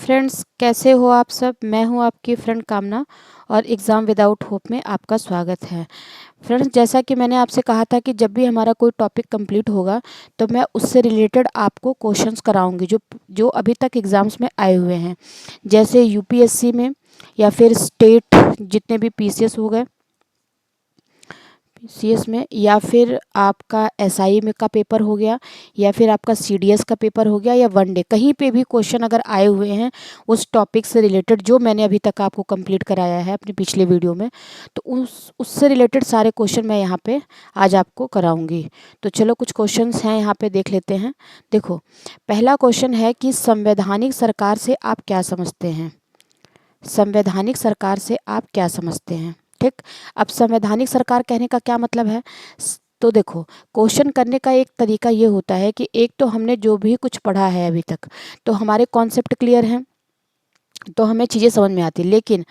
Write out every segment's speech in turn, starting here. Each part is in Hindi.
फ्रेंड्स, कैसे हो आप सब। मैं हूं आपकी फ्रेंड कामना और एग्ज़ाम विदाउट होप में आपका स्वागत है। फ्रेंड्स, जैसा कि मैंने आपसे कहा था कि जब भी हमारा कोई टॉपिक कंप्लीट होगा तो मैं उससे रिलेटेड आपको क्वेश्चंस कराऊंगी जो जो अभी तक एग्ज़ाम्स में आए हुए हैं, जैसे यूपीएससी में या फिर स्टेट जितने भी पीसीएस हो गए सीएस में, या फिर आपका एसआई में का पेपर हो गया, या फिर आपका सीडीएस का पेपर हो गया, या वनडे कहीं पे भी क्वेश्चन अगर आए हुए हैं उस टॉपिक से रिलेटेड जो मैंने अभी तक आपको कंप्लीट कराया है अपने पिछले वीडियो में, तो उससे रिलेटेड सारे क्वेश्चन मैं यहाँ पे आज आपको कराऊंगी। तो चलो कुछ क्वेश्चंस हैं यहाँ पे देख लेते हैं। देखो, पहला क्वेश्चन है कि संवैधानिक सरकार से आप क्या समझते हैं। संवैधानिक सरकार से आप क्या समझते हैं। ठीक, अब संवैधानिक सरकार कहने का क्या मतलब है। तो देखो, क्वेश्चन करने का एक तरीका ये होता है कि एक तो हमने जो भी कुछ पढ़ा है अभी तक, तो हमारे कॉन्सेप्ट क्लियर हैं, तो हमें चीज़ें समझ में आती, लेकिन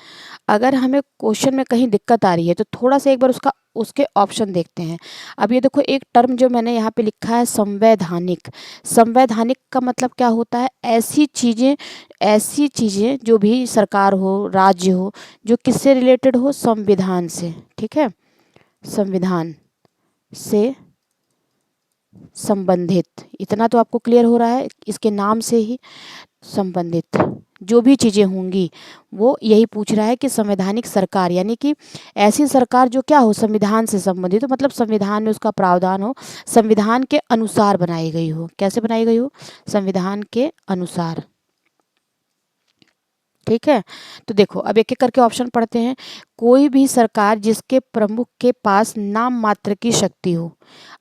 अगर हमें क्वेश्चन में कहीं दिक्कत आ रही है तो थोड़ा सा एक बार उसके ऑप्शन देखते हैं। अब ये देखो, एक टर्म जो मैंने यहाँ पे लिखा है संवैधानिक। संवैधानिक का मतलब क्या होता है, ऐसी चीज़ें जो भी सरकार हो, राज्य हो, जो किससे रिलेटेड हो, संविधान से। ठीक है, संविधान से संबंधित, इतना तो आपको क्लियर हो रहा है इसके नाम से ही। संबंधित जो भी चीज़ें होंगी वो यही पूछ रहा है कि संवैधानिक सरकार यानी कि ऐसी सरकार जो क्या हो, संविधान से संबंधित हो, मतलब संविधान में उसका प्रावधान हो, संविधान के अनुसार बनाई गई हो। कैसे बनाई गई हो, संविधान के अनुसार। ठीक है, तो देखो अब एक एक करके ऑप्शन पढ़ते हैं। कोई भी सरकार जिसके प्रमुख के पास नाम मात्र की शक्ति हो।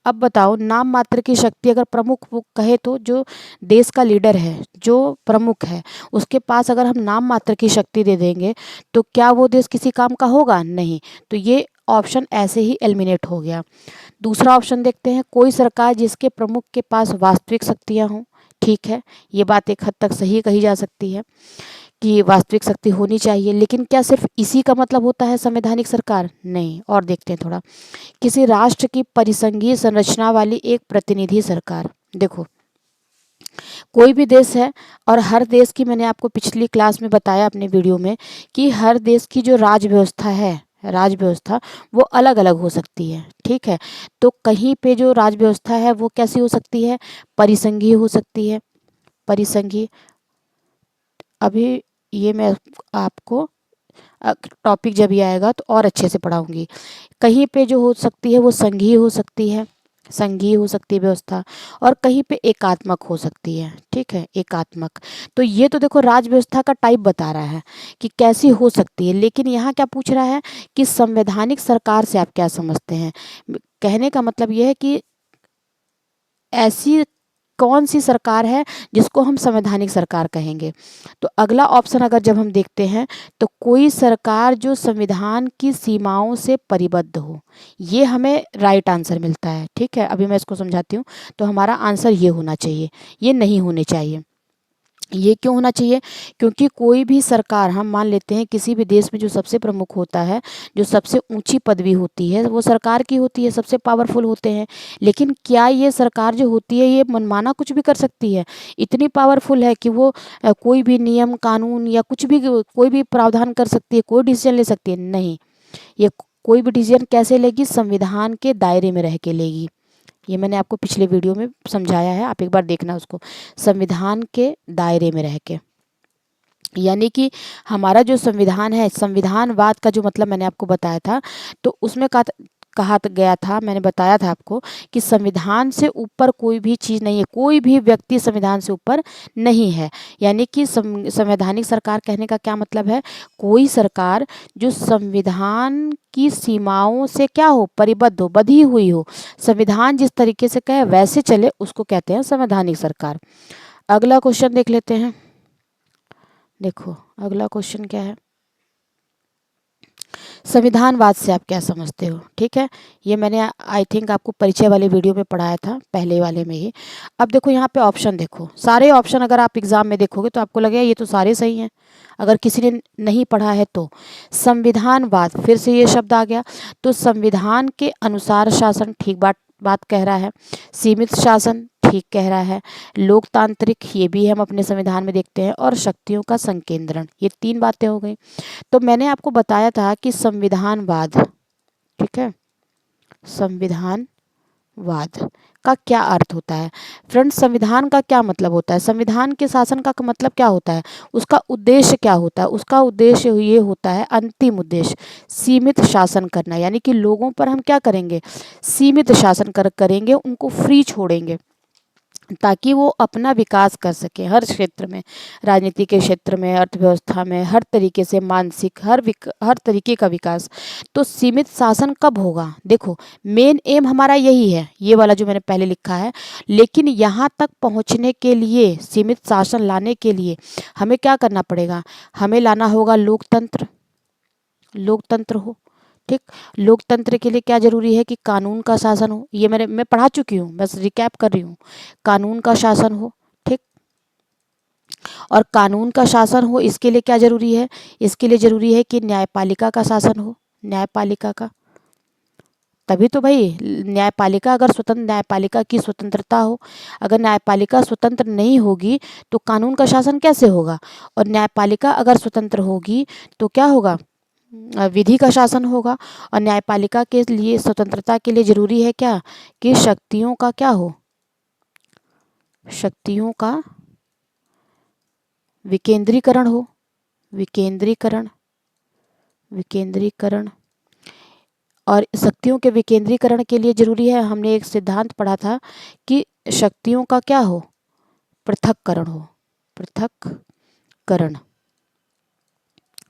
अब बताओ, नाम मात्र की शक्ति अगर प्रमुख वो कहे तो जो देश का लीडर है, जो प्रमुख है, उसके पास अगर हम नाम मात्र की शक्ति दे देंगे तो क्या वो देश किसी काम का होगा, नहीं। तो ये ऑप्शन ऐसे ही एलिमिनेट हो गया। दूसरा ऑप्शन देखते हैं, कोई सरकार जिसके प्रमुख के पास वास्तविक शक्तियाँ हों। ठीक है, ये बात एक हद तक सही कही जा सकती है कि वास्तविक शक्ति होनी चाहिए, लेकिन क्या सिर्फ इसी का मतलब होता है संवैधानिक सरकार, नहीं। और देखते हैं थोड़ा, किसी राष्ट्र की परिसंघीय संरचना वाली एक प्रतिनिधि सरकार। देखो, कोई भी देश है और हर देश की, मैंने आपको पिछली क्लास में बताया अपने वीडियो में कि हर देश की जो राज व्यवस्था है, राज व्यवस्था वो अलग अलग हो सकती है। ठीक है, तो कहीं पे जो राज व्यवस्था है वो कैसी हो सकती है, परिसंघीय हो सकती है, परिसंघीय। अभी ये मैं आपको टॉपिक जब ये आएगा तो और अच्छे से पढ़ाऊंगी। कहीं पे जो हो सकती है वो संघीय हो सकती है, संघीय हो सकती है व्यवस्था, और कहीं पे एकात्मक हो सकती है। ठीक है, एकात्मक। तो ये तो देखो राज व्यवस्था का टाइप बता रहा है कि कैसी हो सकती है, लेकिन यहाँ क्या पूछ रहा है कि संवैधानिक सरकार से आप क्या समझते हैं। कहने का मतलब ये है कि ऐसी कौन सी सरकार है जिसको हम संवैधानिक सरकार कहेंगे। तो अगला ऑप्शन अगर जब हम देखते हैं तो कोई सरकार जो संविधान की सीमाओं से परिबद्ध हो, ये हमें राइट आंसर मिलता है। ठीक है, अभी मैं इसको समझाती हूँ। तो हमारा आंसर ये होना चाहिए, ये नहीं होने चाहिए। ये क्यों होना चाहिए, क्योंकि कोई भी सरकार, हम मान लेते हैं किसी भी देश में जो सबसे प्रमुख होता है, जो सबसे ऊंची पदवी होती है वो सरकार की होती है, सबसे पावरफुल होते हैं। लेकिन क्या ये सरकार जो होती है ये मनमाना कुछ भी कर सकती है, इतनी पावरफुल है कि वो कोई भी नियम कानून या कुछ भी, कोई भी प्रावधान कर सकती है, कोई डिसीजन ले सकती है, नहीं। ये कोई भी डिसीजन कैसे लेगी, संविधान के दायरे में रह के लेगी। ये मैंने आपको पिछले वीडियो में समझाया है, आप एक बार देखना उसको। संविधान के दायरे में रह के, यानी कि हमारा जो संविधान है, संविधानवाद का जो मतलब मैंने आपको बताया था, तो उसमें कहा गया था, मैंने बताया था आपको कि संविधान से ऊपर कोई भी चीज़ नहीं है, कोई भी व्यक्ति संविधान से ऊपर नहीं है। यानी कि संवैधानिक सरकार कहने का क्या मतलब है, कोई सरकार जो संविधान की सीमाओं से क्या हो, परिबद्ध हो, बधी हुई हो, संविधान जिस तरीके से कहे वैसे चले, उसको कहते हैं संवैधानिक सरकार। अगला क्वेश्चन देख लेते हैं। देखो अगला क्वेश्चन क्या है, संविधानवाद से आप क्या समझते हो। ठीक है, ये मैंने आई थिंक आपको परिचय वाले वीडियो में पढ़ाया था, पहले वाले में ही। अब देखो यहाँ पे ऑप्शन देखो, सारे ऑप्शन अगर आप एग्जाम में देखोगे तो आपको लगेगा ये तो सारे सही हैं, अगर किसी ने नहीं पढ़ा है तो। संविधानवाद, फिर से ये शब्द आ गया, तो संविधान के अनुसार शासन, ठीक बात बात कह रहा है। सीमित शासन, ठीक कह रहा है। लोकतांत्रिक, ये भी हम अपने संविधान में देखते हैं। और शक्तियों का संकेंद्रण, ये 3 बातें हो गई। तो मैंने आपको बताया था कि संविधानवाद, ठीक है, संविधानवाद का क्या अर्थ होता है। फ्रेंड्स, संविधान का क्या मतलब होता है, संविधान के शासन का मतलब क्या होता है, उसका उद्देश्य क्या होता है। उसका उद्देश्य ये होता है, अंतिम उद्देश्य सीमित शासन करना, यानी कि लोगों पर हम क्या करेंगे, सीमित शासन करेंगे, उनको फ्री छोड़ेंगे ताकि वो अपना विकास कर सके हर क्षेत्र में, राजनीति के क्षेत्र में, अर्थव्यवस्था में, हर तरीके से, मानसिक हर तरीके का विकास। तो सीमित शासन कब होगा, देखो मेन एम हमारा यही है, ये वाला जो मैंने पहले लिखा है। लेकिन यहाँ तक पहुँचने के लिए, सीमित शासन लाने के लिए हमें क्या करना पड़ेगा, हमें लाना होगा लोकतंत्र। लोकतंत्र हो, ठीक। लोकतंत्र के लिए क्या जरूरी है कि कानून का शासन हो, ये मैं पढ़ा चुकी हूँ, बस रिकैप कर रही हूँ। कानून का शासन हो, ठीक। और कानून का शासन हो, इसके लिए क्या जरूरी है, इसके लिए जरूरी है कि न्यायपालिका का शासन हो, न्यायपालिका का। तभी तो भाई न्यायपालिका, अगर स्वतंत्र, न्यायपालिका की स्वतंत्रता हो, अगर न्यायपालिका स्वतंत्र नहीं होगी तो कानून का शासन कैसे होगा। और न्यायपालिका अगर स्वतंत्र होगी तो क्या होगा, विधि का शासन होगा। और न्यायपालिका के लिए, स्वतंत्रता के लिए जरूरी है क्या, कि शक्तियों का क्या हो, शक्तियों का विकेंद्रीकरण हो, विकेंद्रीकरण, विकेंद्रीकरण। और शक्तियों के विकेंद्रीकरण के लिए जरूरी है, हमने एक सिद्धांत पढ़ा था कि शक्तियों का क्या हो, पृथक्करण हो, पृथक्करण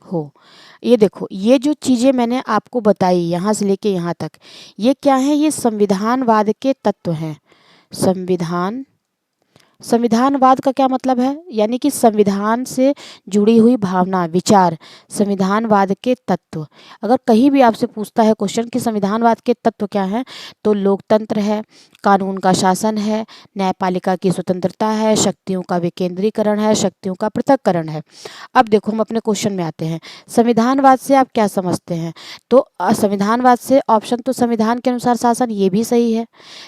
हो। ये देखो, ये जो चीज़ें मैंने आपको बताई यहाँ से लेके यहाँ तक, ये क्या है, ये संविधानवाद के तत्व हैं। संविधानवाद का क्या मतलब है, यानी कि संविधान से जुड़ी हुई भावना, विचार, संविधानवाद के तत्व। अगर कहीं भी आपसे पूछता है क्वेश्चन कि संविधानवाद के तत्व क्या हैं, तो लोकतंत्र है, कानून का शासन है, न्यायपालिका की स्वतंत्रता है, शक्तियों का विकेंद्रीकरण है, शक्तियों का पृथक्करण है। अब देखो, हम अपने क्वेश्चन में आते हैं। संविधानवाद से आप क्या समझते हैं, तो संविधानवाद से ऑप्शन तो संविधान के अनुसार शासन, ये भी सही है।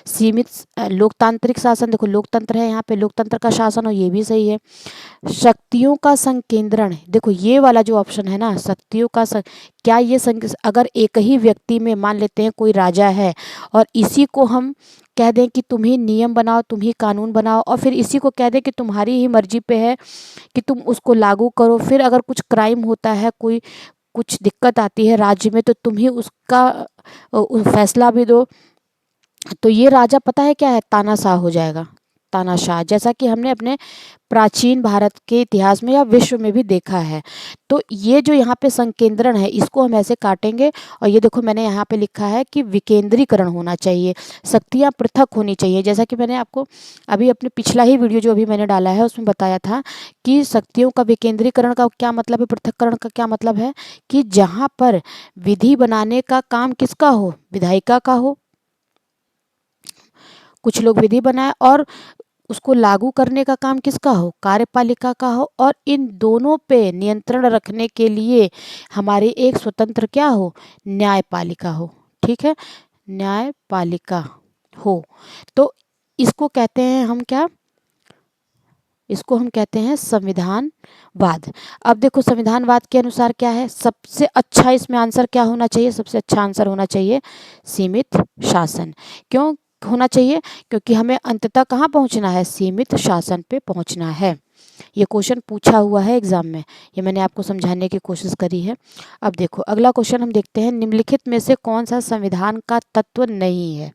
सीमित लोकतांत्रिक शासन, देखो लोकतंत्र है यहाँ पे, लोकतंत्र का शासन हो, ये भी सही है। शक्तियों का संकेंद्रण, देखो ये वाला जो ऑप्शन है ना, शक्तियों का क्या ये अगर एक ही व्यक्ति में, मान लेते हैं कोई राजा है और इसी को हम कह दें कि तुम ही नियम बनाओ, तुम ही कानून बनाओ, और फिर इसी को कह दें कि तुम्हारी ही मर्जी पे है कि तुम उसको लागू करो, फिर अगर कुछ क्राइम होता है, कोई कुछ दिक्कत आती है राज्य में, तो तुम ही उसका फैसला भी दो, तो ये राजा पता है क्या है, तानाशाह हो जाएगा, तानाशाह, जैसा कि हमने अपने प्राचीन भारत के इतिहास में या विश्व में भी देखा है। तो ये जो यहाँ पे संकेंद्रण है, इसको हम ऐसे काटेंगे। और ये देखो, मैंने यहाँ पे लिखा है कि विकेंद्रीकरण होना चाहिए, शक्तियाँ पृथक होनी चाहिए, जैसा कि मैंने आपको अभी अपने पिछला ही वीडियो जो अभी मैंने डाला है उसमें बताया था कि शक्तियों का विकेंद्रीकरण का क्या मतलब है, पृथक्करण का क्या मतलब है, कि जहाँ पर विधि बनाने का काम किसका हो, विधायिका का हो, कुछ लोग विधि बनाए, और उसको लागू करने का काम किसका हो, कार्यपालिका का हो, और इन दोनों पे नियंत्रण रखने के लिए हमारे एक स्वतंत्र क्या हो, न्यायपालिका हो, ठीक है, न्यायपालिका हो। तो इसको कहते हैं हम क्या, इसको हम कहते हैं संविधानवाद। अब देखो, संविधानवाद के अनुसार क्या है, सबसे अच्छा इसमें आंसर क्या होना चाहिए, सबसे अच्छा आंसर होना चाहिए सीमित शासन। क्यों होना चाहिए, क्योंकि हमें अंततः कहाँ पहुँचना है, सीमित शासन पे पहुँचना है। ये क्वेश्चन पूछा हुआ है एग्जाम में, ये मैंने आपको समझाने की कोशिश करी है। अब देखो, अगला क्वेश्चन हम देखते हैं, निम्नलिखित में से कौन सा संविधान का तत्व नहीं है।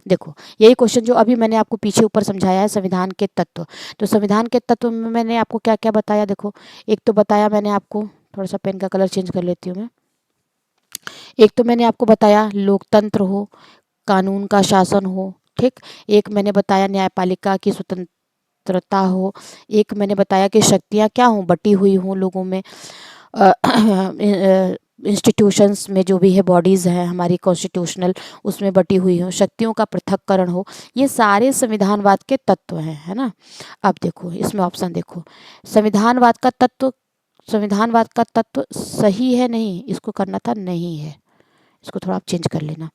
देखो, यही क्वेश्चन जो अभी मैंने आपको पीछे ऊपर समझाया है, संविधान के तत्व। तो संविधान के तत्व में मैंने आपको क्या क्या बताया, देखो, एक तो बताया मैंने आपको, थोड़ा सा पेन का कलर चेंज कर लेती हूँ मैं। एक तो मैंने आपको बताया लोकतंत्र हो, कानून का शासन हो, ठीक। एक मैंने बताया न्यायपालिका की स्वतंत्रता हो। एक मैंने बताया कि शक्तियाँ क्या हों, बटी हुई हों लोगों में, इंस्टीट्यूशंस में जो भी है, बॉडीज़ हैं हमारी कॉन्स्टिट्यूशनल, उसमें बटी हुई हो, शक्तियों का पृथक्करण हो। ये सारे संविधानवाद के तत्व हैं, है ना। अब देखो, इसमें ऑप्शन देखो, संविधानवाद का तत्व, संविधानवाद का तत्व सही है नहीं, इसको करना था नहीं है, इसको थोड़ा आप चेंज कर लेना।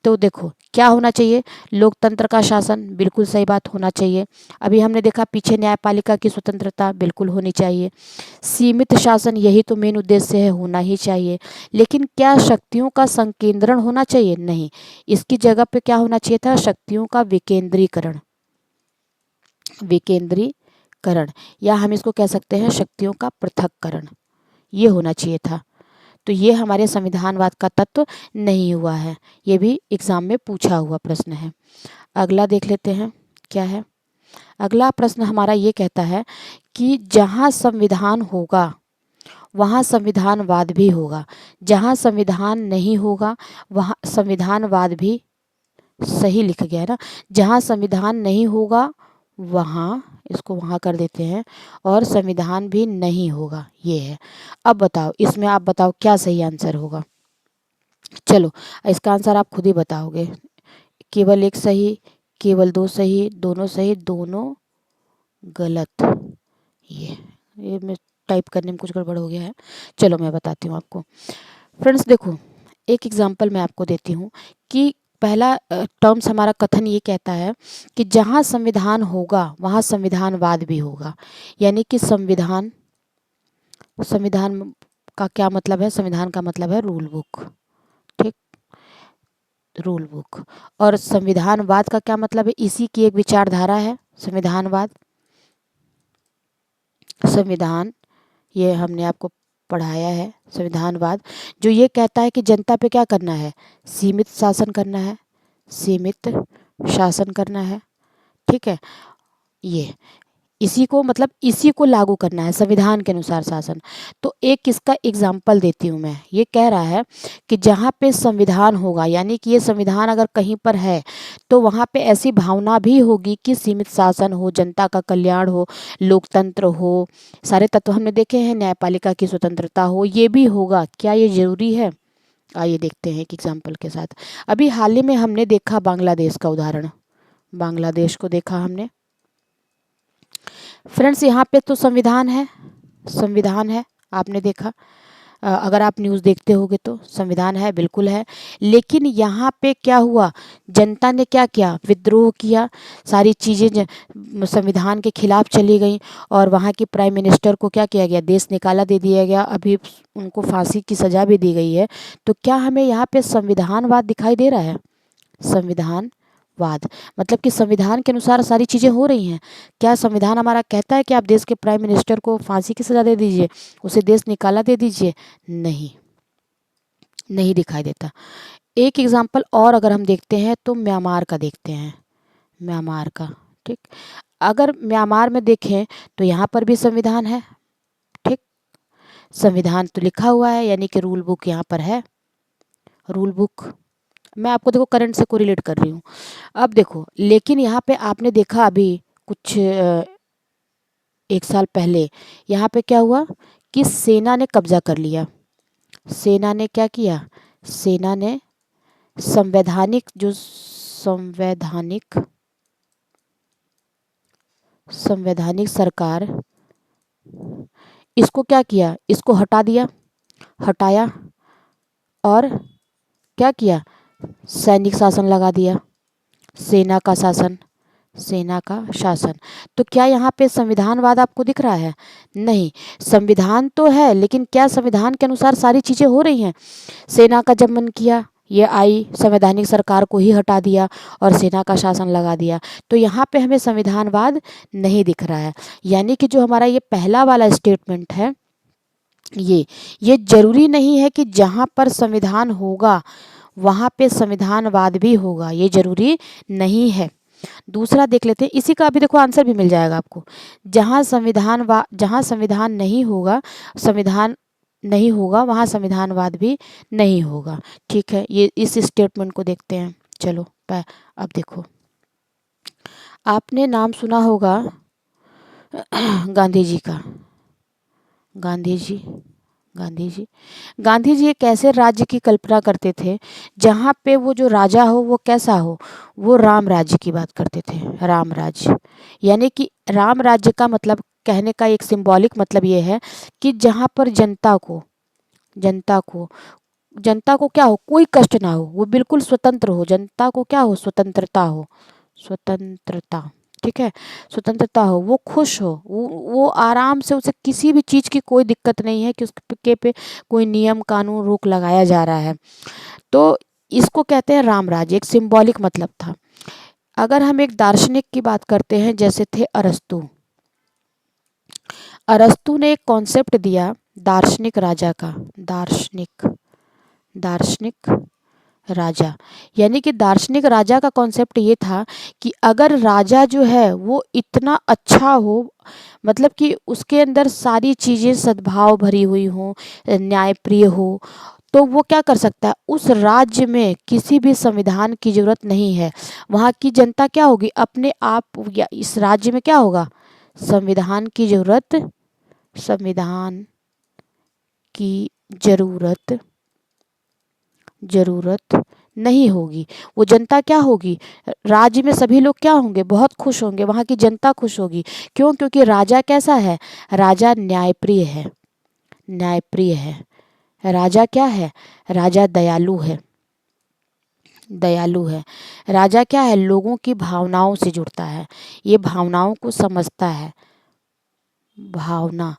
तो देखो क्या होना चाहिए, लोकतंत्र का शासन, बिल्कुल सही बात, होना चाहिए। अभी हमने देखा पीछे न्यायपालिका की स्वतंत्रता बिल्कुल होनी चाहिए। सीमित शासन, यही तो मेन उद्देश्य है, होना ही चाहिए। लेकिन क्या शक्तियों का संकेंद्रण होना चाहिए? नहीं, इसकी जगह पे क्या होना चाहिए था, शक्तियों का विकेंद्रीकरण। विकेंद्रीकरण, या हम इसको कह सकते हैं शक्तियों का पृथक्करण, ये होना चाहिए था। तो ये हमारे संविधानवाद का तत्व नहीं हुआ है, ये भी एग्जाम में पूछा हुआ प्रश्न है। अगला देख लेते हैं क्या है। अगला प्रश्न हमारा ये कहता है कि जहाँ संविधान होगा वहाँ संविधानवाद भी होगा, जहाँ संविधान नहीं होगा वहाँ संविधानवाद भी, सही लिख गया है ना, जहाँ संविधान नहीं होगा वहाँ, इसको वहाँ कर देते हैं, और संविधान भी नहीं होगा, ये है। अब बताओ इसमें, आप बताओ क्या सही आंसर होगा। चलो इसका आंसर आप खुद ही बताओगे, केवल एक सही, केवल दो सही, दोनों सही, दोनों गलत। ये मैं टाइप करने में कुछ गड़बड़ हो गया है, चलो मैं बताती हूँ आपको। फ्रेंड्स देखो, एक एग्जांपल मैं आपको देती हूँ कि पहला टर्म्स हमारा कथन ये कहता है कि जहाँ संविधान होगा वहाँ संविधानवाद भी होगा। यानी कि संविधान, संविधान का क्या मतलब है, संविधान का मतलब है रूल बुक, ठीक, रूल बुक। और संविधानवाद का क्या मतलब है, इसी की एक विचारधारा है संविधानवाद। संविधान, ये हमने आपको पढ़ाया है, संविधानवाद जो ये कहता है कि जनता पे क्या करना है, सीमित शासन करना है, सीमित शासन करना है, ठीक है। ये इसी को मतलब इसी को लागू करना है संविधान के अनुसार शासन। तो एक इसका एग्जाम्पल देती हूँ मैं, ये कह रहा है कि जहाँ पे संविधान होगा, यानी कि ये संविधान अगर कहीं पर है तो वहाँ पे ऐसी भावना भी होगी कि सीमित शासन हो, जनता का कल्याण हो, लोकतंत्र हो, सारे तत्व हमने देखे हैं, न्यायपालिका की स्वतंत्रता हो, ये भी होगा। क्या ये जरूरी है? आइए देखते हैं एक एग्जाम्पल के साथ। अभी हाल ही में हमने देखा बांग्लादेश का उदाहरण, बांग्लादेश को देखा हमने। फ्रेंड्स यहाँ पे तो संविधान है, संविधान है, आपने देखा, अगर आप न्यूज़ देखते होगे तो संविधान है, बिल्कुल है। लेकिन यहाँ पे क्या हुआ, जनता ने क्या किया, विद्रोह किया, सारी चीज़ें संविधान के खिलाफ चली गई, और वहाँ की प्राइम मिनिस्टर को क्या किया गया, देश निकाला दे दिया गया, अभी उनको फांसी की सज़ा भी दी गई है। तो क्या हमें यहाँ पे संविधानवाद दिखाई दे रहा है? संविधानवाद मतलब कि संविधान के अनुसार सारी चीज़ें हो रही हैं। क्या संविधान हमारा कहता है कि आप देश के प्राइम मिनिस्टर को फांसी की सज़ा दे दीजिए, उसे देश निकाला दे दीजिए? नहीं, नहीं दिखाई देता। एक एग्जाम्पल और अगर हम देखते हैं तो म्यांमार का देखते हैं, म्यांमार का, ठीक। अगर म्यांमार में देखें तो यहाँ पर भी संविधान है, ठीक, संविधान तो लिखा हुआ है, यानी कि रूल बुक यहाँ पर है, रूल बुक। मैं आपको देखो करंट से कोरिलेट कर रही हूँ। अब देखो, लेकिन यहाँ पे आपने देखा अभी कुछ एक साल पहले यहाँ पे क्या हुआ कि सेना ने कब्जा कर लिया। सेना ने क्या किया, सेना ने संवैधानिक, जो संवैधानिक, संवैधानिक सरकार, इसको क्या किया, इसको हटा दिया, हटाया, और क्या किया, सैनिक शासन लगा दिया, सेना का शासन, सेना का शासन। तो क्या यहाँ पे संविधानवाद आपको दिख रहा है? नहीं, संविधान तो है, लेकिन क्या संविधान के अनुसार सारी चीज़ें हो रही हैं? सेना का जब मन किया, ये आई, संवैधानिक सरकार को ही हटा दिया और सेना का शासन लगा दिया। तो यहाँ पे हमें संविधानवाद नहीं दिख रहा है। यानी कि जो हमारा ये पहला वाला स्टेटमेंट है, ये जरूरी नहीं है कि जहाँ पर संविधान होगा वहाँ पे संविधानवाद भी होगा, ये जरूरी नहीं है। दूसरा देख लेते हैं, इसी का अभी देखो आंसर भी मिल जाएगा आपको। जहाँ संविधान नहीं होगा, संविधान नहीं होगा वहाँ संविधानवाद भी नहीं होगा, ठीक है। ये इस स्टेटमेंट को देखते हैं। चलो अब देखो, आपने नाम सुना होगा गांधी जी का, गांधी जी, गांधी जी, गांधी जी एक ऐसे राज्य की कल्पना करते थे जहाँ पे वो जो राजा हो वो कैसा हो, वो राम राज्य की बात करते थे, राम राज्य। यानी कि राम राज्य का मतलब, कहने का एक सिंबॉलिक मतलब ये है कि जहाँ पर जनता को जनता को क्या हो, कोई कष्ट ना हो, वो बिल्कुल स्वतंत्र हो, जनता को क्या हो, स्वतंत्रता हो, स्वतंत्रता, ठीक है, स्वतंत्रता हो, वो खुश हो, वो आराम से, उसे किसी भी चीज़ की कोई दिक्कत नहीं है कि उसके पे कोई नियम कानून रोक लगाया जा रहा है। तो इसको कहते हैं राम राज्य, एक सिंबॉलिक मतलब था। अगर हम एक दार्शनिक की बात करते हैं, जैसे थे अरस्तु। अरस्तु ने एक कॉन्सेप्ट दिया दार्शनिक राजा का, दार्शनिक, दार्शनिक राजा, यानी कि दार्शनिक राजा का कॉन्सेप्ट ये था कि अगर राजा जो है वो इतना अच्छा हो, मतलब कि उसके अंदर सारी चीज़ें सद्भाव भरी हुई हों, न्यायप्रिय हो, तो वो क्या कर सकता है, उस राज्य में किसी भी संविधान की जरूरत नहीं है। वहाँ की जनता क्या होगी, अपने आप, या इस राज्य में क्या होगा, संविधान की जरूरत, संविधान की जरूरत, जरूरत नहीं होगी। वो जनता क्या होगी, राज्य में सभी लोग क्या होंगे, बहुत खुश होंगे, वहाँ की जनता खुश होगी। क्यों, क्योंकि राजा कैसा है, राजा न्यायप्रिय है, न्यायप्रिय है। राजा क्या है, राजा दयालु है, दयालु है। राजा क्या है, लोगों की भावनाओं से जुड़ता है, ये भावनाओं को समझता है, भावना,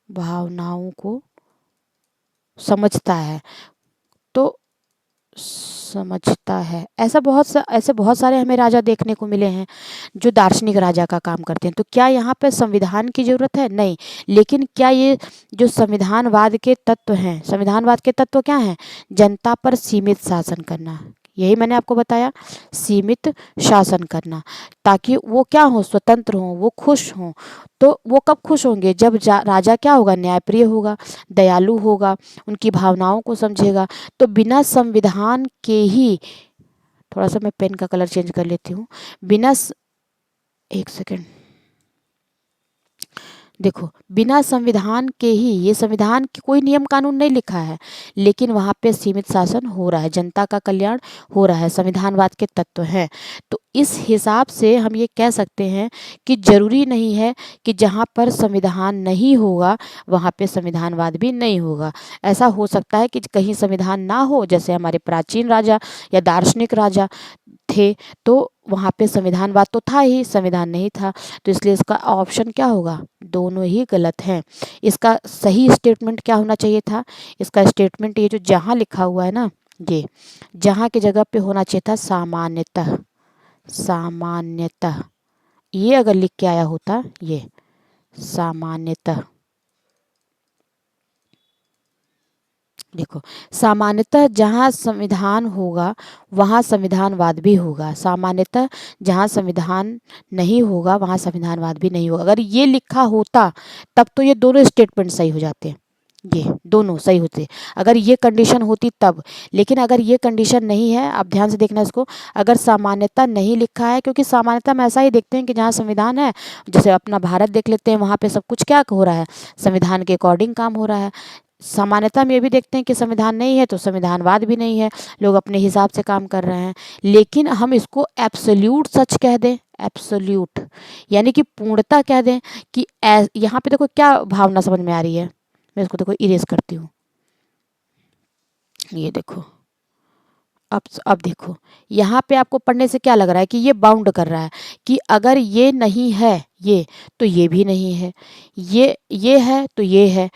भावनाओं को समझता है, तो समझता है। ऐसे बहुत सारे हमें राजा देखने को मिले हैं जो दार्शनिक राजा का काम करते हैं। तो क्या यहाँ पे संविधान की जरूरत है, नहीं, लेकिन क्या ये जो संविधानवाद के तत्व हैं, संविधानवाद के तत्व क्या हैं, जनता पर सीमित शासन करना, यही मैंने आपको बताया, सीमित शासन करना, ताकि वो क्या हो, स्वतंत्र हो, वो खुश हों। तो वो कब खुश होंगे, जब राजा क्या होगा, न्यायप्रिय होगा, दयालु होगा, उनकी भावनाओं को समझेगा। तो बिना संविधान के ही, थोड़ा सा मैं पेन का कलर चेंज कर लेती हूँ, बिना एक सेकेंड, देखो, बिना संविधान के ही, ये संविधान की कोई नियम कानून नहीं लिखा है, लेकिन वहाँ पे सीमित शासन हो रहा है, जनता का कल्याण हो रहा है, संविधानवाद के तत्व हैं। तो इस हिसाब से हम ये कह सकते हैं कि जरूरी नहीं है कि जहाँ पर संविधान नहीं होगा वहाँ पे संविधानवाद भी नहीं होगा। ऐसा हो सकता है कि कहीं संविधान ना हो, जैसे हमारे प्राचीन राजा या दार्शनिक राजा थे, तो वहाँ पे संविधानवाद तो था ही, संविधान नहीं था। तो इसलिए इसका ऑप्शन क्या होगा, दोनों ही गलत हैं। इसका सही स्टेटमेंट क्या होना चाहिए था, इसका स्टेटमेंट ये जो जहाँ लिखा हुआ है ना, ये जहाँ की जगह पे होना चाहिए था सामान्यतः, सामान्यतः, ये अगर लिख के आया होता, ये सामान्यतः, देखो, सामान्यतः जहाँ संविधान होगा वहाँ संविधानवाद भी होगा, सामान्यतः जहाँ संविधान नहीं होगा वहाँ संविधानवाद भी नहीं होगा। अगर ये लिखा होता तब तो ये दोनों स्टेटमेंट सही हो जाते, ये दोनों सही होते अगर ये कंडीशन होती तब। लेकिन अगर ये कंडीशन नहीं है, आप ध्यान से देखना इसको, अगर सामान्यता नहीं लिखा है, क्योंकि सामान्यता में ऐसा ही देखते हैं कि जहाँ संविधान है, जैसे अपना भारत देख लेते हैं, वहाँ पे सब कुछ क्या हो रहा है, संविधान के अकॉर्डिंग काम हो रहा है। सामान्यता में ये भी देखते हैं कि संविधान नहीं है तो संविधानवाद भी नहीं है, लोग अपने हिसाब से काम कर रहे हैं। लेकिन हम इसको एब्सोल्यूट सच कह दें, एब्सोल्यूट यानी कि पूर्णता कह दें कि यहाँ पे देखो क्या भावना समझ में आ रही है, मैं इसको देखो इरेज करती हूँ, ये देखो, अब देखो, यहाँ पे आपको पढ़ने से क्या लग रहा है कि ये बाउंड कर रहा है कि अगर ये नहीं है, ये तो ये भी नहीं है, ये है तो ये है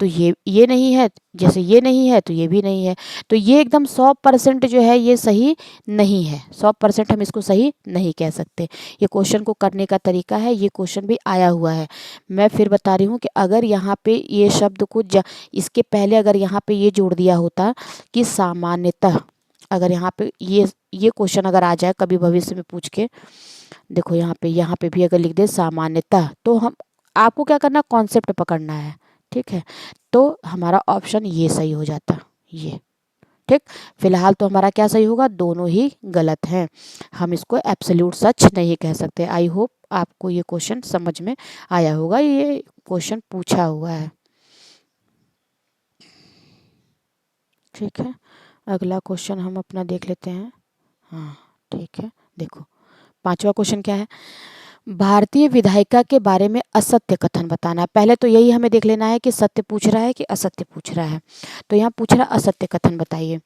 तो ये नहीं है, जैसे ये नहीं है तो ये भी नहीं है। तो ये एकदम 100% जो है ये सही नहीं है, 100% हम इसको सही नहीं कह सकते। ये क्वेश्चन को करने का तरीका है, ये क्वेश्चन भी आया हुआ है। मैं फिर बता रही हूँ कि अगर यहाँ पे ये शब्द को इसके पहले अगर यहाँ पे ये जोड़ दिया होता कि सामान्यतः, अगर यहाँ पे ये क्वेश्चन अगर आ जाए कभी भविष्य में पूछ के, देखो यहाँ पे भी अगर लिख दे सामान्यतः, तो हम आपको क्या करना, कॉन्सेप्ट पकड़ना है, ठीक है। तो हमारा ऑप्शन ये सही हो जाता, ये ठीक। फिलहाल तो हमारा क्या सही होगा, दोनों ही गलत हैं, हम इसको एब्सोल्यूट सच नहीं कह सकते। आई होप आपको ये क्वेश्चन समझ में आया होगा, ये क्वेश्चन पूछा हुआ है, ठीक है। अगला क्वेश्चन हम अपना देख लेते हैं, हाँ ठीक है। देखो, पांचवा क्वेश्चन क्या है, भारतीय विधायिका के बारे में असत्य कथन बताना है। पहले तो यही हमें देख लेना है कि सत्य पूछ रहा है कि असत्य पूछ रहा है। तो यहाँ पूछ रहा है असत्य कथन बताइए।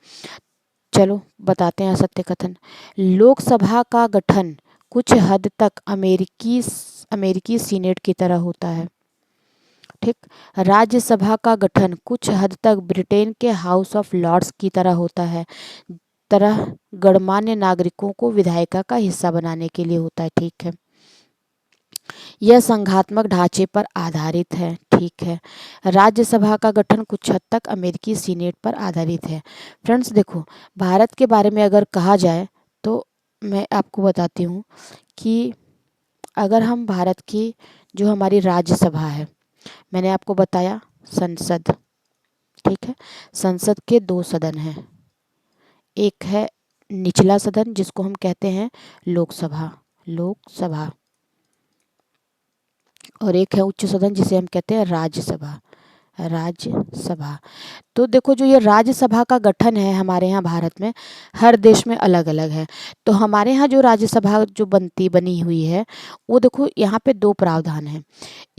चलो बताते हैं असत्य कथन। लोकसभा का गठन कुछ हद तक अमेरिकी सीनेट की तरह होता है। ठीक। राज्यसभा का गठन कुछ हद तक ब्रिटेन के हाउस ऑफ लॉर्ड्स की तरह होता है। तरह गणमान्य नागरिकों को विधायिका का हिस्सा बनाने के लिए होता है। ठीक है। यह संघात्मक ढांचे पर आधारित है। ठीक है। राज्यसभा का गठन कुछ हद तक अमेरिकी सीनेट पर आधारित है। फ्रेंड्स देखो, भारत के बारे में अगर कहा जाए तो मैं आपको बताती हूँ कि अगर हम भारत की जो हमारी राज्यसभा है, मैंने आपको बताया संसद। ठीक है। संसद के दो सदन हैं। एक है निचला सदन जिसको हम कहते हैं लोकसभा, लोकसभा, और एक है उच्च सदन जिसे हम कहते हैं राज्यसभा, राज्यसभा। तो देखो, जो ये राज्यसभा का गठन है हमारे यहाँ भारत में, हर देश में अलग अलग है। तो हमारे यहाँ जो राज्यसभा जो बनी हुई है, वो देखो यहाँ पे दो प्रावधान हैं।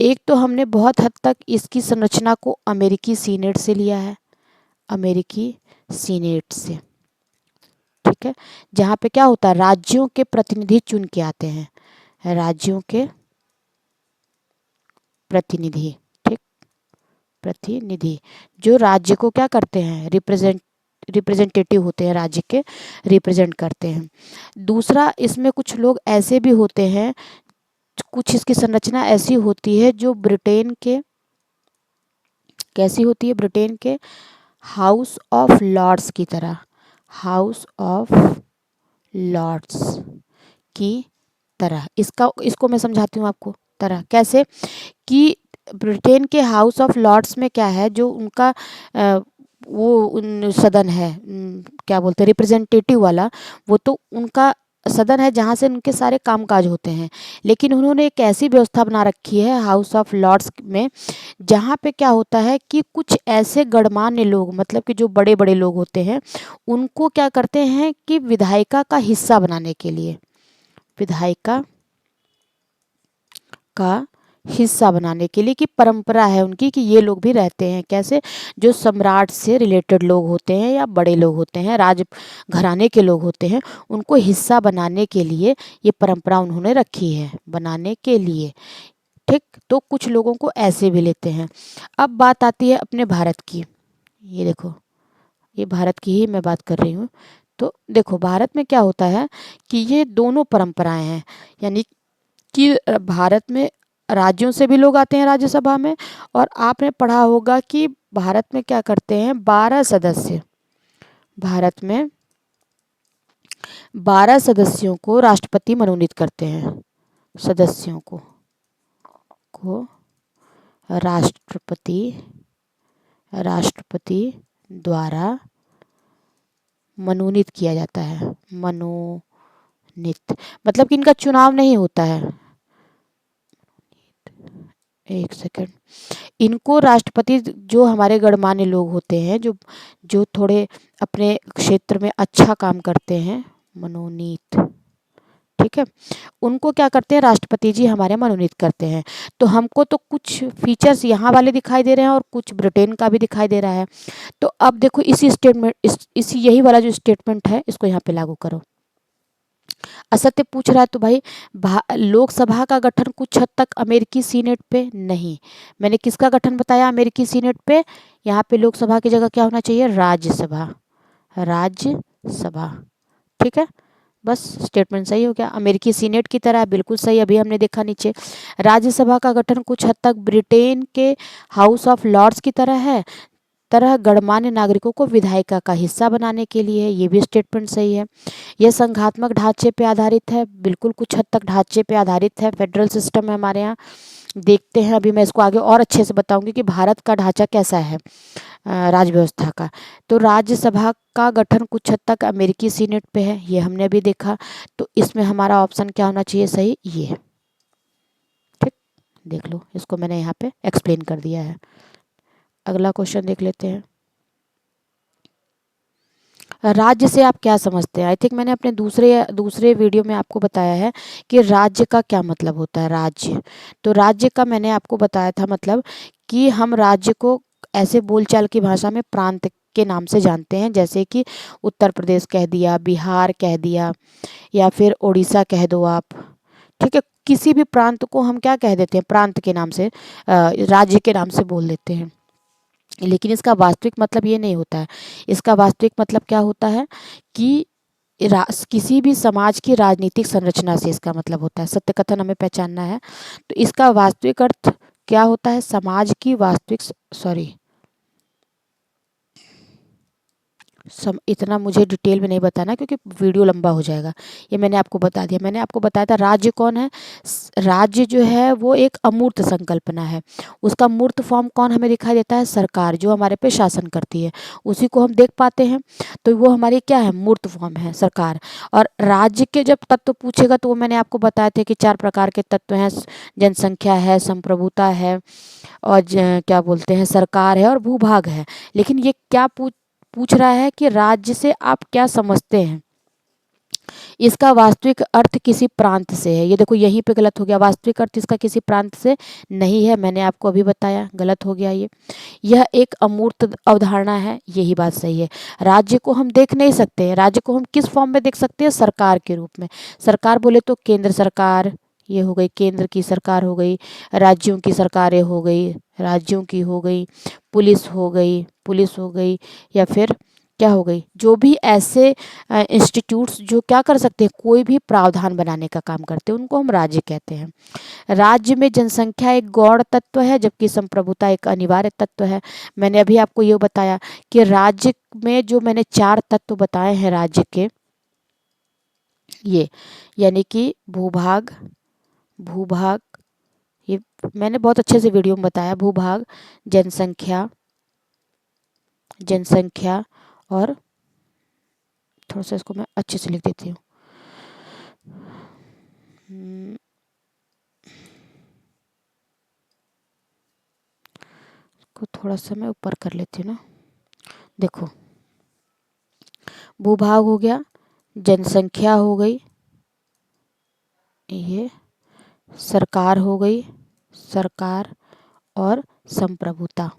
एक तो हमने बहुत हद तक इसकी संरचना को अमेरिकी सीनेट से लिया है, अमेरिकी सीनेट से। ठीक है। जहाँ पे क्या होता है, राज्यों के प्रतिनिधि चुन के आते हैं, राज्यों के प्रतिनिधि। ठीक। प्रतिनिधि जो राज्य को क्या करते हैं, रिप्रेजेंटेटिव होते हैं, राज्य के रिप्रेजेंट करते हैं। दूसरा, इसमें कुछ लोग ऐसे भी होते हैं, कुछ इसकी संरचना ऐसी होती है जो ब्रिटेन के, कैसी होती है, ब्रिटेन के हाउस ऑफ लॉर्ड्स की तरह, हाउस ऑफ लॉर्ड्स की तरह। इसको मैं समझाती हूँ आपको। तरह कैसे कि ब्रिटेन के हाउस ऑफ लॉर्ड्स में क्या है, जो उनका वो उन सदन है, क्या बोलते हैं, रिप्रेजेंटेटिव वाला, वो तो उनका सदन है जहाँ से उनके सारे कामकाज होते हैं। लेकिन उन्होंने एक ऐसी व्यवस्था बना रखी है हाउस ऑफ लॉर्ड्स में, जहाँ पे क्या होता है कि कुछ ऐसे गणमान्य लोग, मतलब कि जो बड़े बड़े लोग होते हैं, उनको क्या करते हैं कि विधायिका का हिस्सा बनाने के लिए, विधायिका का हिस्सा बनाने के लिए, कि परंपरा है उनकी कि ये लोग भी रहते हैं। कैसे, जो सम्राट से रिलेटेड लोग होते हैं या बड़े लोग होते हैं, राज घराने के लोग होते हैं, उनको हिस्सा बनाने के लिए ये परंपरा उन्होंने रखी है, बनाने के लिए। ठीक। तो कुछ लोगों को ऐसे भी लेते हैं। अब बात आती है अपने भारत की। ये देखो, ये भारत की ही मैं बात कर रही हूँ। तो देखो, भारत में क्या होता है कि ये दोनों परंपराएं हैं, यानी कि भारत में राज्यों से भी लोग आते हैं राज्यसभा में। और आपने पढ़ा होगा कि भारत में क्या करते हैं, 12 सदस्य, भारत में 12 सदस्यों को राष्ट्रपति मनोनीत करते हैं, सदस्यों को राष्ट्रपति राष्ट्रपति द्वारा मनोनीत किया जाता है। मनोनीत मतलब कि इनका चुनाव नहीं होता है। एक सेकंड। इनको राष्ट्रपति, जो हमारे गणमान्य लोग होते हैं, जो जो थोड़े अपने क्षेत्र में अच्छा काम करते हैं, मनोनीत। ठीक है। उनको क्या करते हैं, राष्ट्रपति जी हमारे मनोनीत करते हैं। तो हमको तो कुछ फीचर्स यहाँ वाले दिखाई दे रहे हैं और कुछ ब्रिटेन का भी दिखाई दे रहा है। तो अब देखो, इसी स्टेटमेंट इसी यही वाला जो स्टेटमेंट है, इसको यहाँ पे लागू करो। असत्य पूछ रहा है तो भाई, लोकसभा का गठन कुछ हद तक अमेरिकी सीनेट पे नहीं। मैंने किसका गठन बताया अमेरिकी सीनेट पे, यहाँ पे लोकसभा की जगह क्या होना चाहिए, राज्यसभा, राज्यसभा। ठीक है। बस स्टेटमेंट सही हो गया, अमेरिकी सीनेट की तरह, बिल्कुल सही। अभी हमने देखा नीचे, राज्यसभा का गठन कुछ हद तक ब्रिटेन के हाउस ऑफ लॉर्ड्स की तरह गणमान्य नागरिकों को विधायिका का हिस्सा बनाने के लिए, ये भी स्टेटमेंट सही है। यह संघात्मक ढांचे पे आधारित है, बिल्कुल कुछ हद तक ढांचे पे आधारित है, फेडरल सिस्टम है हमारे यहाँ। देखते हैं, अभी मैं इसको आगे और अच्छे से बताऊंगी कि भारत का ढांचा कैसा है राज्य व्यवस्था का। तो राज्यसभा का गठन कुछ हद तक अमेरिकी सीनेट पे है, ये हमने अभी देखा। तो इसमें हमारा ऑप्शन क्या होना चाहिए, सही, ये। ठीक। देख लो, इसको मैंने यहाँ पे एक्सप्लेन कर दिया है। अगला क्वेश्चन देख लेते हैं। राज्य से आप क्या समझते हैं? आई थिंक मैंने अपने दूसरे दूसरे वीडियो में आपको बताया है कि राज्य का क्या मतलब होता है। राज्य, तो राज्य का मैंने आपको बताया था मतलब कि हम राज्य को ऐसे बोलचाल की भाषा में प्रांत के नाम से जानते हैं, जैसे कि उत्तर प्रदेश कह दिया, बिहार कह दिया, या फिर उड़ीसा कह दो आप। ठीक है, किसी भी प्रांत को हम क्या कह देते हैं? प्रांत के नाम से, राज्य के नाम से बोल देते हैं। लेकिन इसका वास्तविक मतलब ये नहीं होता है। इसका वास्तविक मतलब क्या होता है कि किसी भी समाज की राजनीतिक संरचना से इसका मतलब होता है। सत्य कथन हमें पहचानना है, तो इसका वास्तविक अर्थ क्या होता है? समाज की वास्तविक, सॉरी, इतना मुझे डिटेल में नहीं बताना क्योंकि वीडियो लंबा हो जाएगा। ये मैंने आपको बता दिया। मैंने आपको बताया था राज्य कौन है। राज्य जो है वो एक अमूर्त संकल्पना है। उसका मूर्त फॉर्म कौन हमें दिखाई देता है? सरकार, जो हमारे पे शासन करती है, उसी को हम देख पाते हैं। तो वो हमारी क्या है? मूर्त फॉर्म है, सरकार। और राज्य के जब तत्व पूछेगा तो वो मैंने आपको बताया थे कि 4 प्रकार के तत्व हैं। जनसंख्या है, संप्रभुता है, और क्या बोलते हैं, सरकार है, और भूभाग है। लेकिन ये क्या पूछ रहा है कि राज्य से आप क्या समझते हैं? इसका वास्तविक अर्थ किसी प्रांत से है। ये देखो यहीं पे गलत हो गया। वास्तविक अर्थ इसका किसी प्रांत से नहीं है, मैंने आपको अभी बताया, गलत हो गया ये। यह एक अमूर्त अवधारणा है, यही बात सही है। राज्य को हम देख नहीं सकते। राज्य को हम किस फॉर्म में देख सकते हैं? सरकार के रूप में। सरकार बोले तो केंद्र सरकार, ये हो गई केंद्र की सरकार हो गई, राज्यों की सरकारें हो गई, राज्यों की हो गई, पुलिस हो गई, या फिर क्या हो गई, जो भी ऐसे इंस्टीट्यूट्स जो क्या कर सकते हैं, कोई भी प्रावधान बनाने का काम करते हैं, उनको हम राज्य कहते हैं। राज्य में जनसंख्या एक गौण तत्व है, जबकि संप्रभुता एक अनिवार्य तत्व है। मैंने अभी आपको ये बताया कि राज्य में जो मैंने 4 तत्व बताए हैं राज्य के, ये यानी कि भूभाग, भूभाग, ये मैंने बहुत अच्छे से वीडियो में बताया। भूभाग, जनसंख्या, जनसंख्या, और थोड़ा सा इसको मैं अच्छे से लिख देती हूँ। को थोड़ा सा मैं ऊपर कर लेती हूँ ना। देखो, भूभाग हो गया, जनसंख्या हो गई, ये सरकार हो गई, सरकार, और संप्रभुता।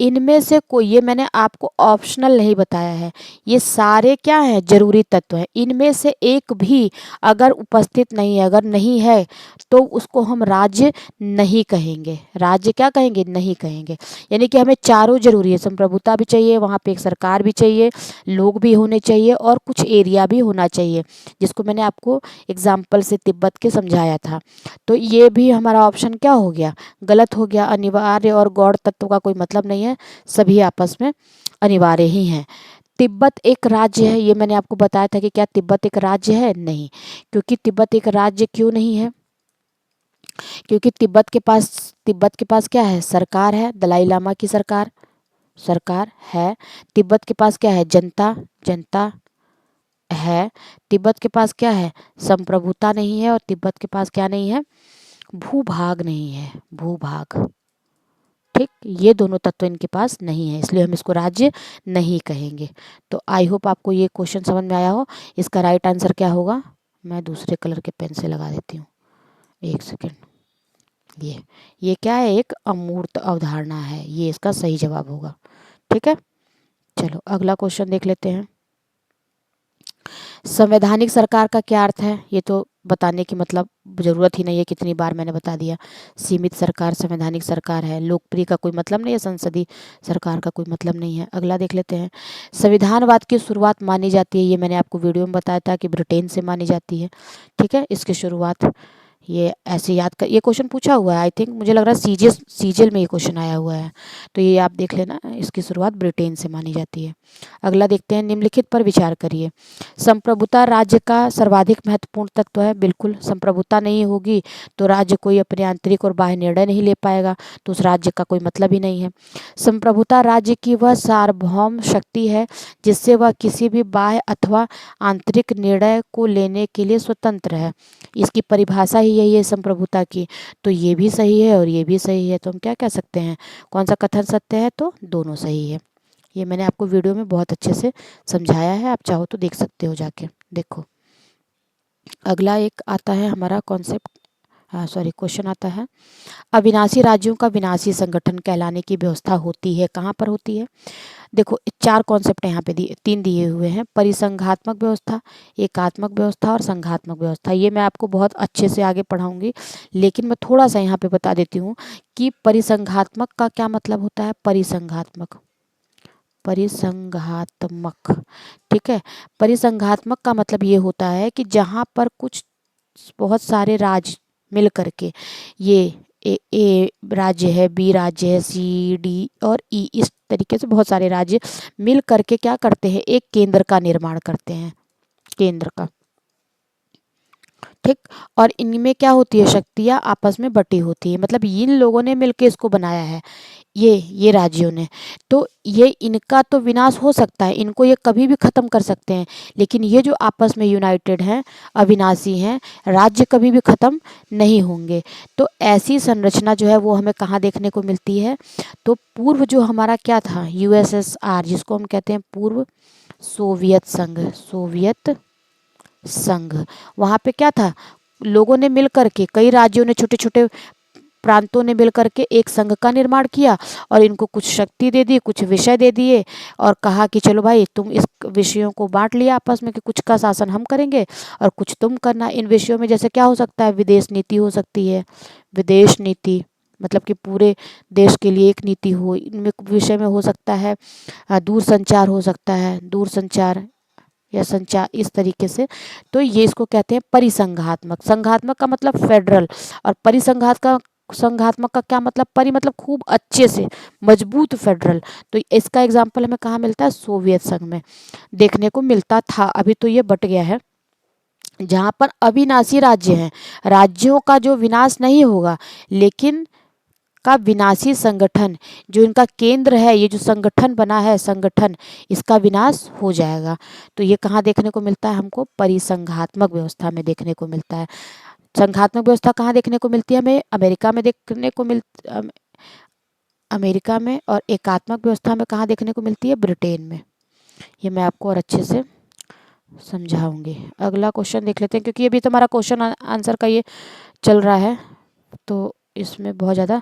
इनमें से कोई, ये मैंने आपको ऑप्शनल नहीं बताया है, ये सारे क्या हैं? जरूरी तत्व हैं। इनमें से एक भी अगर उपस्थित नहीं है, अगर नहीं है, तो उसको हम राज्य नहीं कहेंगे। राज्य क्या कहेंगे? नहीं कहेंगे। यानी कि हमें चारों जरूरी है। संप्रभुता भी चाहिए, वहाँ पे एक सरकार भी चाहिए, लोग भी होने चाहिए, और कुछ एरिया भी होना चाहिए, जिसको मैंने आपको एग्जाम्पल से तिब्बत के समझाया था। तो ये भी हमारा ऑप्शन क्या हो गया? गलत हो गया। अनिवार्य और गौण तत्व का कोई मतलब नहीं है, सभी आपस में अनिवार्य ही हैं। तिब्बत एक राज्य है, ये मैंने आपको बताया था कि क्या तिब्बत एक राज्य है? नहीं। क्योंकि तिब्बत एक राज्य क्यों नहीं है? क्योंकि तिब्बत के पास क्या है? सरकार है, दलाई लामा की सरकार, सरकार है। तिब्बत के पास क्या है? जनता, जनता है। तिब्बत के पास क्या है? संप्रभुता नहीं है। और तिब्बत के पास क्या नहीं है? भूभाग नहीं है, भूभाग। ठीक, ये दोनों तत्व इनके पास नहीं है, इसलिए हम इसको राज्य नहीं कहेंगे। तो आई होप आपको ये क्वेश्चन समझ में आया हो। इसका राइट आंसर क्या होगा? मैं दूसरे कलर के पेन से लगा देती हूँ, एक सेकेंड। ये क्या है? एक अमूर्त अवधारणा है, ये इसका सही जवाब होगा। ठीक है, चलो अगला क्वेश्चन देख लेते हैं। संवैधानिक सरकार का क्या अर्थ है? ये तो बताने की मतलब ज़रूरत ही नहीं है, कितनी बार मैंने बता दिया। सीमित सरकार संवैधानिक सरकार है। लोकप्रिय का कोई मतलब नहीं है, संसदीय सरकार का कोई मतलब नहीं है। अगला देख लेते हैं। संविधानवाद की शुरुआत मानी जाती है, ये मैंने आपको वीडियो में बताया था कि ब्रिटेन से मानी जाती है। ठीक है, इसकी शुरुआत, ये ऐसे याद कर, ये क्वेश्चन पूछा हुआ है, आई थिंक मुझे लग रहा है सीजीएल में ये क्वेश्चन आया हुआ है, तो ये आप देख लेना। इसकी शुरुआत ब्रिटेन से मानी जाती है। अगला देखते हैं, निम्नलिखित पर विचार करिए। संप्रभुता राज्य का सर्वाधिक महत्वपूर्ण तत्व है। बिल्कुल, संप्रभुता नहीं होगी तो राज्य कोई अपने आंतरिक और बाह्य निर्णय नहीं ले पाएगा, तो उस राज्य का कोई मतलब ही नहीं है। संप्रभुता राज्य की वह सार्वभौम शक्ति है जिससे वह किसी भी बाह्य अथवा आंतरिक निर्णय को लेने के लिए स्वतंत्र है। इसकी परिभाषा ही यही है संप्रभुता की। तो ये भी सही है और ये भी सही है, तो हम क्या कह सकते हैं? कौन सा कथन सत्य है? तो दोनों सही है। ये मैंने आपको वीडियो में बहुत अच्छे से समझाया है, आप चाहो तो देख सकते हो जाके। देखो अगला एक आता है हमारा कॉन्सेप्ट, क्वेश्चन आता है, अविनाशी राज्यों का विनाशी संगठन कहलाने की व्यवस्था होती है, कहाँ पर होती है? देखो 4 कॉन्सेप्ट यहाँ पे दिए, 3 दिए हुए हैं, परिसंघात्मक व्यवस्था, एकात्मक व्यवस्था और संघात्मक व्यवस्था। ये मैं आपको बहुत अच्छे से आगे पढ़ाऊंगी, लेकिन मैं थोड़ा सा यहाँ पे बता देती हूँ कि परिसंघात्मक का क्या मतलब होता है। परिसंघात्मक, परिसंघात्मक, ठीक है। परिसंघात्मक का मतलब ये होता है कि जहाँ पर कुछ बहुत सारे राज्य मिल करके, ये ए राज्य है, बी राज्य है, सी डी और ई, इस तरीके से बहुत सारे राज्य मिल करके क्या करते हैं, एक केंद्र का निर्माण करते हैं, केंद्र का, ठीक। और इनमें क्या होती है, शक्तियाँ आपस में बटी होती है, मतलब इन लोगों ने मिलके इसको बनाया है, ये राज्यों ने। तो ये इनका तो विनाश हो सकता है, इनको ये कभी भी ख़त्म कर सकते हैं, लेकिन ये जो आपस में यूनाइटेड हैं, अविनाशी हैं, राज्य कभी भी ख़त्म नहीं होंगे। तो ऐसी संरचना जो है वो हमें कहाँ देखने को मिलती है? तो पूर्व जो हमारा क्या था, यूएसएसआर, जिसको हम कहते हैं पूर्व सोवियत संघ, सोवियत संघ, वहाँ पे क्या था, लोगों ने मिल करके, कई राज्यों ने, छोटे छोटे प्रांतों ने मिलकर के एक संघ का निर्माण किया और इनको कुछ शक्ति दे दी, कुछ विषय दे दिए और कहा कि चलो भाई तुम इस विषयों को बांट लिया आपस में कि कुछ का शासन हम करेंगे और कुछ तुम करना। इन विषयों में जैसे क्या हो सकता है, विदेश नीति हो सकती है, विदेश नीति मतलब कि पूरे देश के लिए एक नीति हो। इनमें विषय में हो सकता है दूर संचार, हो सकता है दूर संचार या संचार, इस तरीके से। तो ये इसको कहते हैं परिसंघात्मक। संघात्मक का मतलब फेडरल और परिसंघात का, संघात्मक का क्या मतलब, परि मतलब खूब अच्छे से मजबूत फेडरल। तो इसका एग्जाम्पल हमें कहाँ मिलता है, सोवियत संघ में देखने को मिलता था। अभी तो ये बट गया है, जहाँ पर अविनाशी राज्य हैं, राज्यों का जो विनाश नहीं होगा, लेकिन का विनाशी संगठन, जो इनका केंद्र है, ये जो संगठन बना है, संगठन, इसका विनाश हो जाएगा। तो ये कहाँ देखने को मिलता है हमको, परिसंघात्मक व्यवस्था में देखने को मिलता है। संघात्मक व्यवस्था कहाँ देखने को मिलती है हमें, अमेरिका में देखने को अमेरिका में। और एकात्मक व्यवस्था में कहाँ देखने को मिलती है, ब्रिटेन में। ये मैं आपको और अच्छे से समझाऊंगी। अगला क्वेश्चन देख लेते हैं, क्योंकि अभी तो हमारा क्वेश्चन आंसर का ये चल रहा है, तो इसमें बहुत ज़्यादा,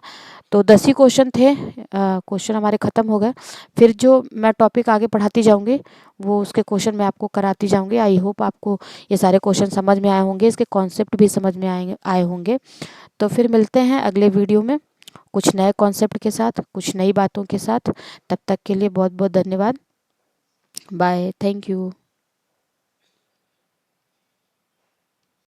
तो 10 ही क्वेश्चन थे, क्वेश्चन हमारे ख़त्म हो गए। फिर जो मैं टॉपिक आगे पढ़ाती जाऊंगी वो उसके क्वेश्चन मैं आपको कराती जाऊंगी। आई होप आपको ये सारे क्वेश्चन समझ में आए होंगे, इसके कॉन्सेप्ट भी समझ में आए होंगे। तो फिर मिलते हैं अगले वीडियो में कुछ नए कॉन्सेप्ट के साथ, कुछ नई बातों के साथ। तब तक के लिए बहुत बहुत धन्यवाद। Bye, thank you.